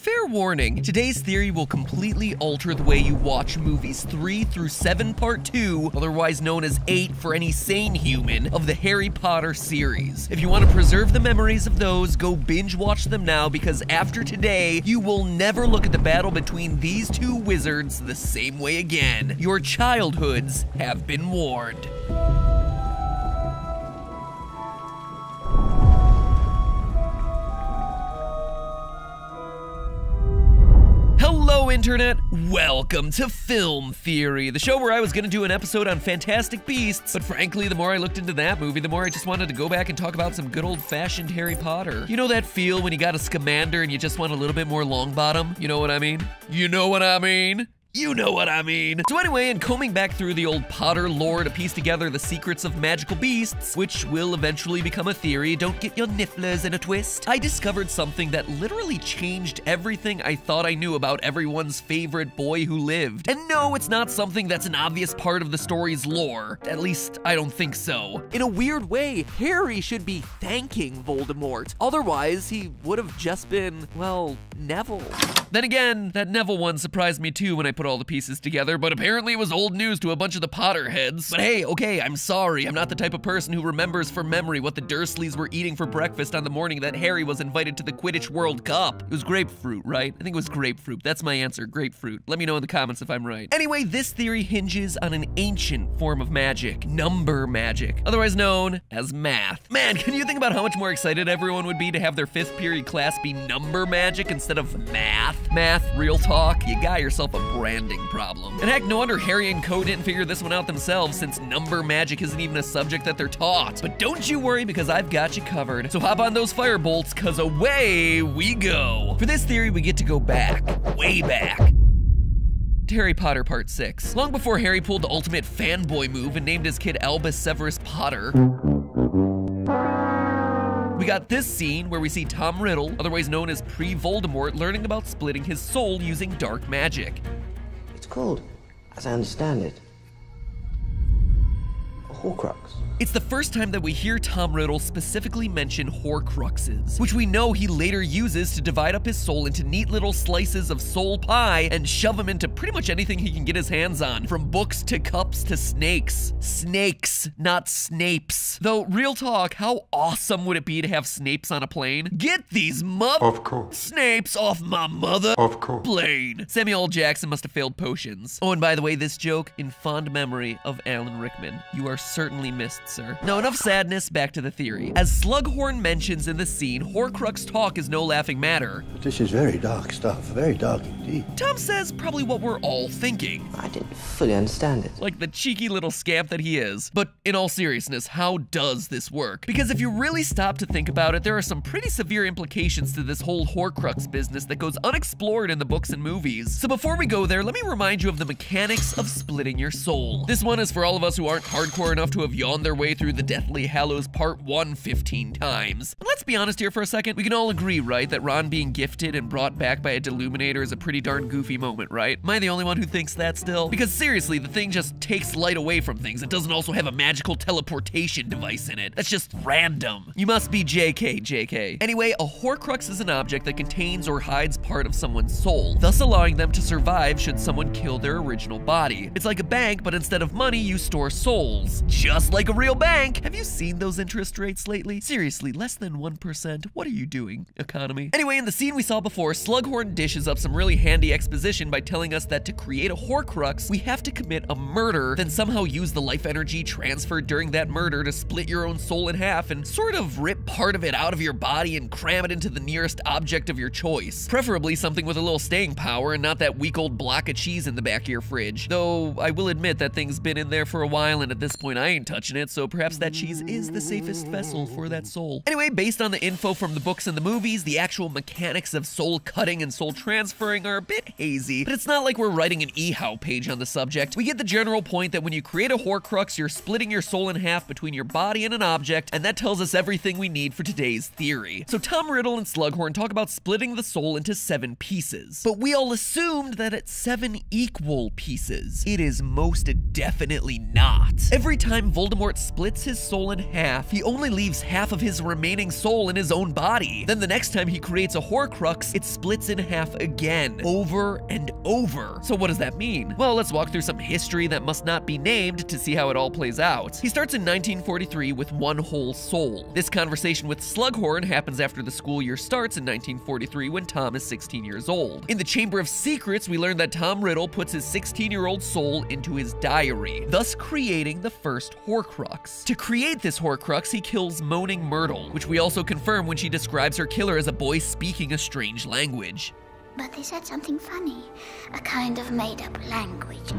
Fair warning, today's theory will completely alter the way you watch movies 3 through 7 Part 2, otherwise known as 8 for any sane human, of the Harry Potter series. If you want to preserve the memories of those, go binge watch them now, because after today, you will never look at the battle between these two wizards the same way again. Your childhoods have been warned. Hello, Internet! Welcome to Film Theory, the show where I was gonna do an episode on Fantastic Beasts, but frankly, the more I looked into that movie, the more I just wanted to go back and talk about some good old-fashioned Harry Potter. You know that feel when you got a Scamander and you just want a little bit more Longbottom? You know what I mean? You know what I mean? You know what I mean. So anyway, in combing back through the old Potter lore to piece together the secrets of magical beasts, which will eventually become a theory, don't get your nifflers in a twist, I discovered something that literally changed everything I thought I knew about everyone's favorite boy who lived. And no, it's not something that's an obvious part of the story's lore. At least, I don't think so. In a weird way, Harry should be thanking Voldemort. Otherwise, he would have just been, well, Neville. Then again, that Neville one surprised me too when I put all the pieces together, but apparently it was old news to a bunch of the Potterheads. But hey, okay, I'm sorry. I'm not the type of person who remembers from memory what the Dursleys were eating for breakfast on the morning that Harry was invited to the Quidditch World Cup. It was grapefruit, right? I think it was grapefruit. That's my answer, grapefruit. Let me know in the comments if I'm right. Anyway, this theory hinges on an ancient form of magic, number magic, otherwise known as math. Man, can you think about how much more excited everyone would be to have their 5th period class be number magic instead of math? Math, real talk, you got yourself a branding problem. And heck, no wonder Harry and co didn't figure this one out themselves, since number magic isn't even a subject that they're taught. But don't you worry, because I've got you covered. So hop on those fire bolts, cause away we go. For this theory, we get to go back, way back, to Harry Potter Part 6. Long before Harry pulled the ultimate fanboy move and named his kid Albus Severus Potter, we got this scene where we see Tom Riddle, otherwise known as pre-Voldemort, learning about splitting his soul using dark magic. It's called, as I understand it, a Horcrux. It's the first time that we hear Tom Riddle specifically mention Horcruxes, which we know he later uses to divide up his soul into neat little slices of soul pie and shove them into pretty much anything he can get his hands on, from books to cups to snakes. Snakes, not Snapes. Though, real talk, how awesome would it be to have Snapes on a plane? Get these Of course. Snapes off my mother Of course. plane. Samuel L. Jackson must have failed potions. Oh, and by the way, this joke in fond memory of Alan Rickman. You are certainly missed, sir. Now, enough sadness, back to the theory. As Slughorn mentions in the scene, Horcrux talk is no laughing matter. But this is very dark stuff, very dark indeed. Tom says probably what we're all thinking, I didn't fully understand it. like the cheeky little scamp that he is. But in all seriousness, how does this work? Because if you really stop to think about it, there are some pretty severe implications to this whole Horcrux business that goes unexplored in the books and movies. So before we go there, let me remind you of the mechanics of splitting your soul. This one is for all of us who aren't hardcore enough to have yawned their way through the Deathly Hallows Part 1 15 times. And let's be honest here for a second, we can all agree, right, that Ron being gifted and brought back by a Deluminator is a pretty darn goofy moment, right? Am I the only one who thinks that still? Because seriously, the thing just takes light away from things. It doesn't also have a magical teleportation device in it. That's just random. You must be JK. Anyway, a Horcrux is an object that contains or hides part of someone's soul, thus allowing them to survive should someone kill their original body. It's like a bank, but instead of money, you store souls. Just like a real bank. Have you seen those interest rates lately? Seriously, less than 1%. What are you doing, economy? Anyway, in the scene we saw before, Slughorn dishes up some really handy exposition by telling us that to create a Horcrux, we have to commit a murder, then somehow use the life energy transferred during that murder to split your own soul in half and sort of rip part of it out of your body and cram it into the nearest object of your choice. Preferably something with a little staying power and not that weak old block of cheese in the back of your fridge. Though, I will admit that thing's been in there for a while and at this point I ain't touching it, so perhaps that cheese is the safest vessel for that soul. Anyway, based on the info from the books and the movies, the actual mechanics of soul cutting and soul transferring are a bit hazy, but it's not like we're writing an eHow page on the subject. We get the general point that when you create a Horcrux, you're splitting your soul in half between your body and an object, and that tells us everything we need for today's theory. So Tom Riddle and Slughorn talk about splitting the soul into 7 pieces, but we all assumed that it's 7 equal pieces. It is most definitely not. Every time Voldemort splits his soul in half, he only leaves half of his remaining soul in his own body. Then the next time he creates a Horcrux, it splits in half again, over and over. So what does that mean? Well, let's walk through some history that must not be named to see how it all plays out. He starts in 1943 with one whole soul. This conversation with Slughorn happens after the school year starts in 1943 when Tom is 16 years old. In the Chamber of Secrets, we learn that Tom Riddle puts his 16-year-old soul into his diary, thus creating the first Horcrux. To create this Horcrux, he kills Moaning Myrtle, which we also confirm when she describes her killer as a boy speaking a strange language. But they said something funny, a kind of made-up language.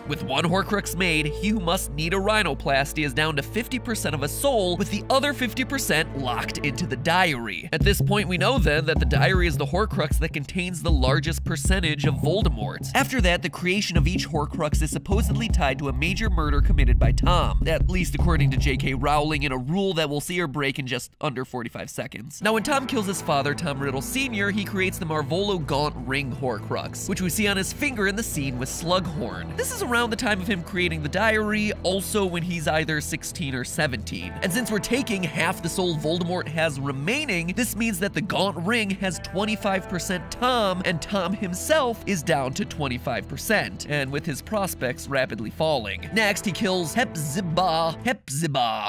With one Horcrux made, he who must need a rhinoplasty is down to 50% of a soul, with the other 50% locked into the diary. At this point, we know then that the diary is the Horcrux that contains the largest percentage of Voldemort. After that, the creation of each Horcrux is supposedly tied to a major murder committed by Tom, at least according to J.K. Rowling in a rule that we'll see her break in just under 45 seconds. Now, when Tom kills his father, Tom Riddle Sr., he creates the Marvolo Gaunt Ring Horcrux, which we see on his finger in the scene with Slughorn. This is around the time of him creating the diary, also when he's either 16 or 17. And since we're taking half the soul Voldemort has remaining, this means that the Gaunt Ring has 25% Tom, and Tom himself is down to 25%, and with his prospects rapidly falling. Next, he kills Hepzibah.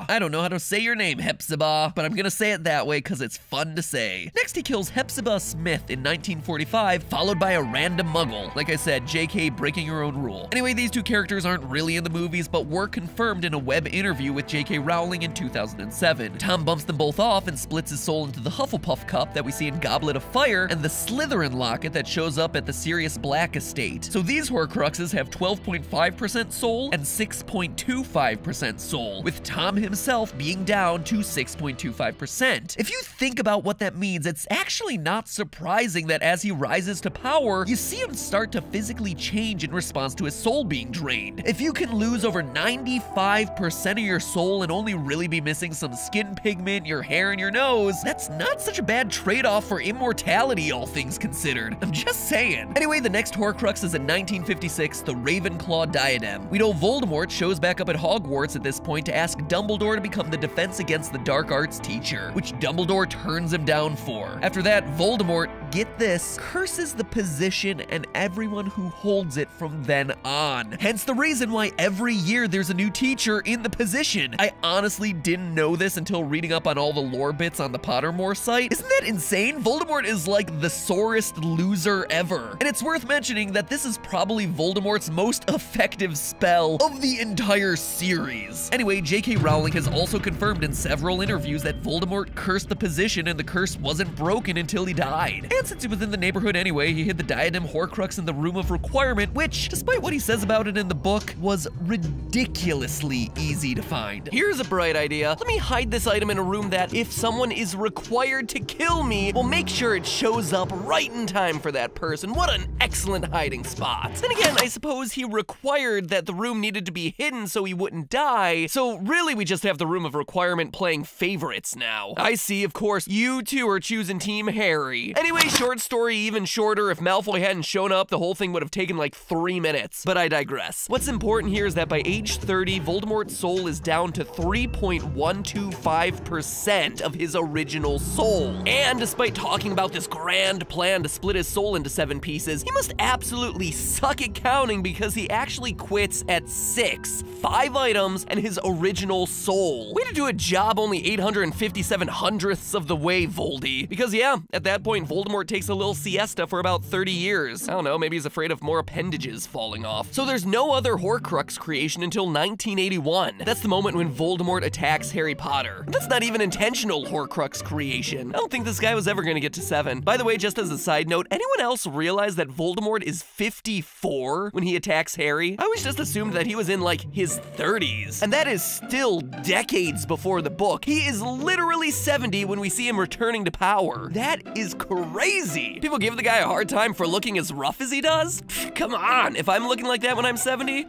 I don't know how to say your name, Hepzibah, but I'm gonna say it that way because it's fun to say. Next, he kills Hepzibah Smith in 1945, followed by a random muggle. Like I said, JK breaking her own rule. Anyway, these two characters aren't really in the movies, but were confirmed in a web interview with J.K. Rowling in 2007. Tom bumps them both off and splits his soul into the Hufflepuff cup that we see in Goblet of Fire and the Slytherin locket that shows up at the Sirius Black estate. So these Horcruxes have 12.5% soul and 6.25% soul, with Tom himself being down to 6.25%. If you think about what that means, it's actually not surprising that as he rises to power, you see him start to physically change in response to his soul being drained. If you can lose over 95% of your soul and only really be missing some skin pigment, your hair, and your nose, that's not such a bad trade-off for immortality, all things considered. I'm just saying. Anyway, the next Horcrux is in 1956, the Ravenclaw Diadem. We know Voldemort shows back up at Hogwarts at this point to ask Dumbledore to become the Defense Against the Dark Arts teacher, which Dumbledore turns him down for. After that, Voldemort, get this, curses the position and everyone who holds it from then on. Hence the reason why every year there's a new teacher in the position. I honestly didn't know this until reading up on all the lore bits on the Pottermore site. Isn't that insane? Voldemort is like the sorest loser ever. And it's worth mentioning that this is probably Voldemort's most effective spell of the entire series. Anyway, J.K. Rowling has also confirmed in several interviews that Voldemort cursed the position and the curse wasn't broken until he died. And since he was in the neighborhood anyway, he hid the Diadem Horcrux in the Room of Requirement, which, despite what he says about it in the book, was ridiculously easy to find. Here's a bright idea. Let me hide this item in a room that, if someone is required to kill me, will make sure it shows up right in time for that person. What an excellent hiding spot. Then again, I suppose he required that the room needed to be hidden so he wouldn't die, so really we just have the Room of Requirement playing favorites now. I see, of course, you two are choosing Team Harry. Anyway, short story even shorter. If Malfoy hadn't shown up, the whole thing would have taken like 3 minutes, but I digress. What's important here is that by age 30, Voldemort's soul is down to 3.125% of his original soul. And despite talking about this grand plan to split his soul into 7 pieces, he must absolutely suck at counting because he actually quits at 6. 5 items and his original soul. Way to do a job only 857 hundredths of the way, Voldy. Because yeah, at that point, Voldemort takes a little siesta for about 30 years. I don't know, maybe he's afraid of more appendages falling off. So there's no other Horcrux creation until 1981. That's the moment when Voldemort attacks Harry Potter. That's not even intentional Horcrux creation. I don't think this guy was ever gonna get to 7. By the way, just as a side note, anyone else realize that Voldemort is 54 when he attacks Harry? I always just assumed that he was in like his 30s. And that is still decades before the book. He is literally 70 when we see him returning to power. That is crazy. People give the guy a hard time for looking as rough as he does? Come on, if I'm looking like that when I'm 70,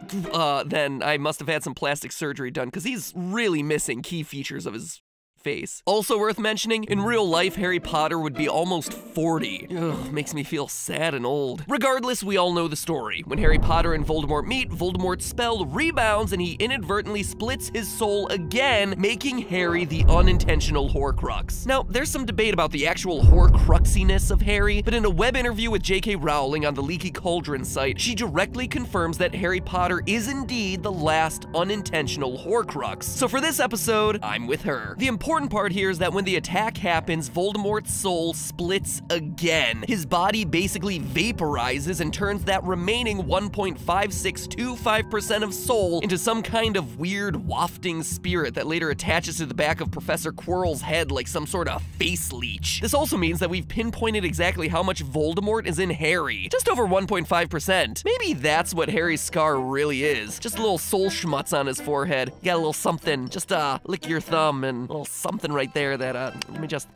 then I must have had some plastic surgery done because he's really missing key features of his face. Also worth mentioning, in real life, Harry Potter would be almost 40. Ugh, makes me feel sad and old. Regardless, we all know the story. When Harry Potter and Voldemort meet, Voldemort's spell rebounds and he inadvertently splits his soul again, making Harry the unintentional Horcrux. Now, there's some debate about the actual Horcruxiness of Harry, but in a web interview with J.K. Rowling on the Leaky Cauldron site, she directly confirms that Harry Potter is indeed the last unintentional Horcrux. So for this episode, I'm with her. The important part here is that when the attack happens, Voldemort's soul splits again. His body basically vaporizes and turns that remaining 1.5625% of soul into some kind of weird wafting spirit that later attaches to the back of Professor Quirrell's head like some sort of face leech. This also means that we've pinpointed exactly how much Voldemort is in Harry. Just over 1.5%. Maybe that's what Harry's scar really is. Just a little soul schmutz on his forehead. You got a little something, just lick your thumb and a little something right there that, let me just...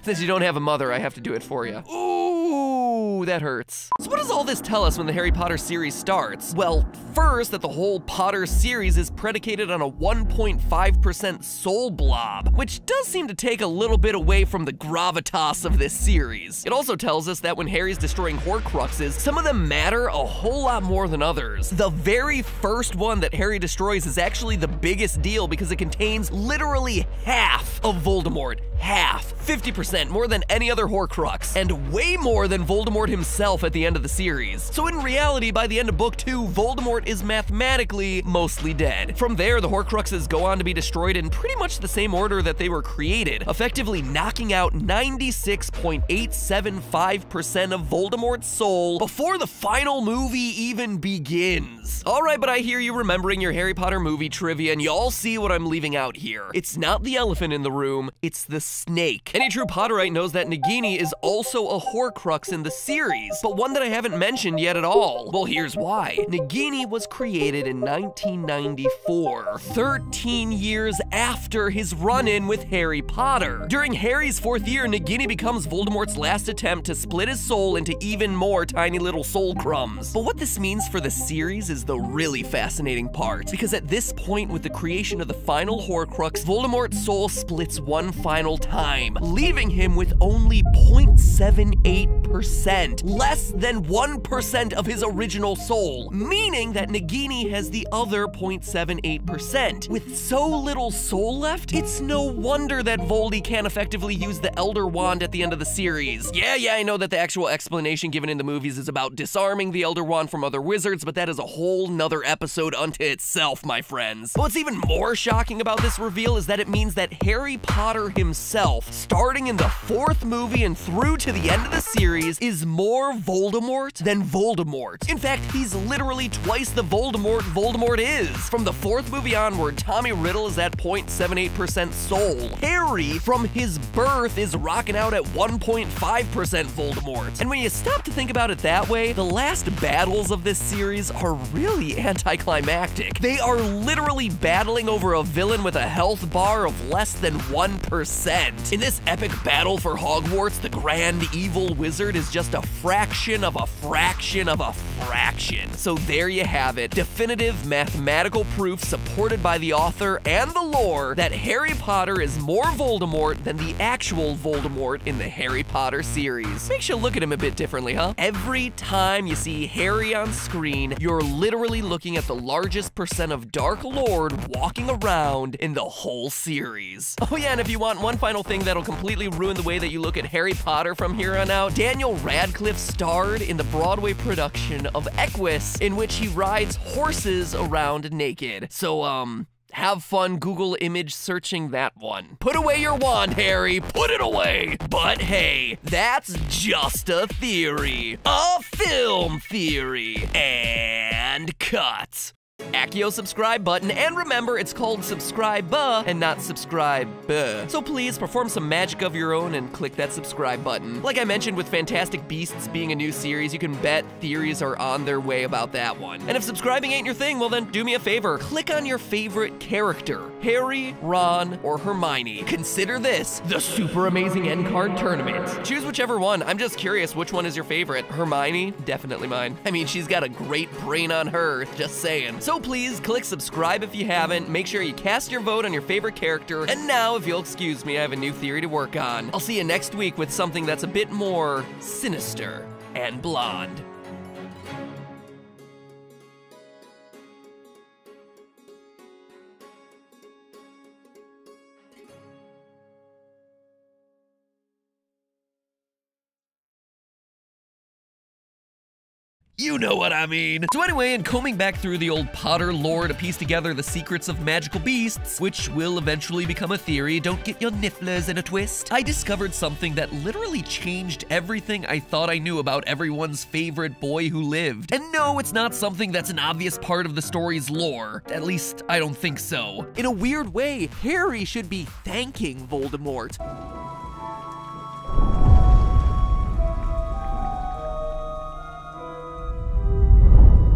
Since you don't have a mother, I have to do it for you. Ooh, that hurts. So what does all this tell us when the Harry Potter series starts? Well, first, that the whole Potter series is predicated on a 1.5% soul blob, which does seem to take a little bit away from the gravitas of this series. It also tells us that when Harry's destroying Horcruxes, some of them matter a whole lot more than others. The very first one that Harry destroys is actually the biggest deal because it contains literally half of Voldemort. Half. 50%, more than any other Horcrux, and way more than Voldemort himself at the end of the series. So in reality, by the end of book 2, Voldemort is mathematically mostly dead. From there, the Horcruxes go on to be destroyed in pretty much the same order that they were created, effectively knocking out 96.875% of Voldemort's soul before the final movie even begins. Alright, but I hear you remembering your Harry Potter movie trivia, and you all see what I'm leaving out here. It's not the elephant in the room, it's the snake. Any true Potterite knows that Nagini is also a Horcrux in the series, but one that I haven't mentioned yet at all. Well, here's why. Nagini was created in 1994, 13 years after his run-in with Harry Potter. During Harry's 4th year, Nagini becomes Voldemort's last attempt to split his soul into even more tiny little soul crumbs. But what this means for the series is the really fascinating part, because at this point, with the creation of the final Horcrux, Voldemort's soul splits one final time, leaving him with only 0.78%, less than 1% of his original soul, meaning that Nagini has the other 0.78%. With so little soul left, it's no wonder that Voldy can't effectively use the Elder Wand at the end of the series. Yeah, I know that the actual explanation given in the movies is about disarming the Elder Wand from other wizards, but that is a whole nother episode unto itself, my friends. But what's even more shocking about this reveal is that it means that Harry Potter himself, starting in the 4th movie and through to the end of the series, is more Voldemort than Voldemort. In fact, he's literally twice the Voldemort is. From the 4th movie onward, Tommy Riddle is at 0.78% soul. Harry, from his birth, is rocking out at 1.5% Voldemort. And when you stop to think about it that way, the last battles of this series are really anticlimactic. They are literally battling over a villain with a health bar of less than 1%. In this epic battle for Hogwarts, the grand evil wizard is just a fraction of a fraction of a fraction. So there you have it, definitive mathematical proof supported by the author and the lore that Harry Potter is more Voldemort than the actual Voldemort in the Harry Potter series. Makes you look at him a bit differently, huh? Every time you see Harry on screen, you're literally looking at the largest percent of Dark Lord walking around in the whole series. Oh yeah, and if you want one final thing that'll completely ruin the way that you look at Harry Potter from here on out, Daniel Radcliffe starred in the Broadway production of Equus, in which he rides horses around naked. So, have fun Google image searching that one. Put away your wand, Harry, put it away. But hey, that's just a theory. A film theory. And cut. Accio subscribe button, and remember, it's called subscribe and not subscribe. So please perform some magic of your own and click that subscribe button. Like I mentioned with Fantastic Beasts being a new series, you can bet theories are on their way about that one. And if subscribing ain't your thing, well then do me a favor, click on your favorite character. Harry, Ron, or Hermione. Consider this the super amazing end card tournament. Choose whichever one. I'm just curious, which one is your favorite? Hermione? Definitely mine. I mean, she's got a great brain on her, just saying. So please click subscribe if you haven't. Make sure you cast your vote on your favorite character. And now, if you'll excuse me, I have a new theory to work on. I'll see you next week with something that's a bit more sinister and blonde. You know what I mean. So anyway, in combing back through the old Potter lore to piece together the secrets of magical beasts, which will eventually become a theory, don't get your nifflers in a twist, I discovered something that literally changed everything I thought I knew about everyone's favorite boy who lived. And no, it's not something that's an obvious part of the story's lore. At least, I don't think so. In a weird way, Harry should be thanking Voldemort.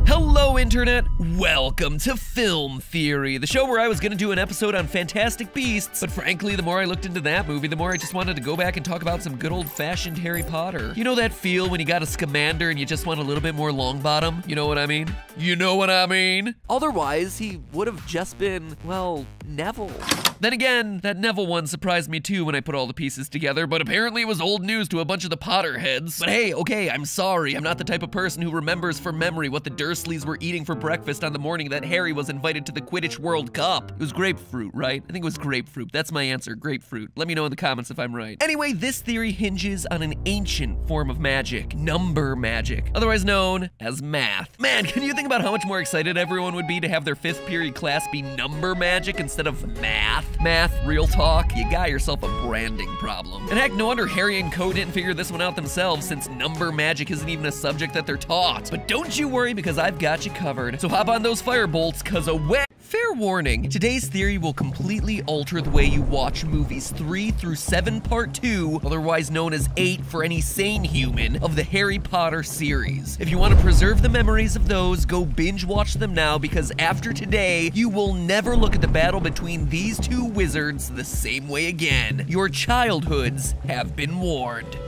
Hello, Internet! Welcome to Film Theory, the show where I was gonna do an episode on Fantastic Beasts, but frankly, the more I looked into that movie, the more I just wanted to go back and talk about some good old-fashioned Harry Potter. You know that feel when you got a Scamander and you just want a little bit more Longbottom? You know what I mean? You know what I mean? Otherwise, he would have just been, well, Neville. Then again, that Neville one surprised me too when I put all the pieces together, but apparently it was old news to a bunch of the Potterheads. But hey, okay, I'm sorry. I'm not the type of person who remembers from memory what the Dursleys were eating for breakfast on the morning that Harry was invited to the Quidditch World Cup. It was grapefruit, right? I think it was grapefruit. That's my answer, grapefruit. Let me know in the comments if I'm right. Anyway, this theory hinges on an ancient form of magic, number magic, otherwise known as math. Man, can you think about how much more excited everyone would be to have their 5th period class be number magic instead of math? Math, real talk, you got yourself a branding problem. And heck, no wonder Harry and Co didn't figure this one out themselves, since number magic isn't even a subject that they're taught. But don't you worry, because I've got you covered. So hop on those firebolts, cause away. Fair warning, today's theory will completely alter the way you watch movies 3 through 7 Part 2, otherwise known as 8 for any sane human, of the Harry Potter series. If you want to preserve the memories of those, go binge watch them now, because after today, you will never look at the battle between these two wizards the same way again. Your childhoods have been warned.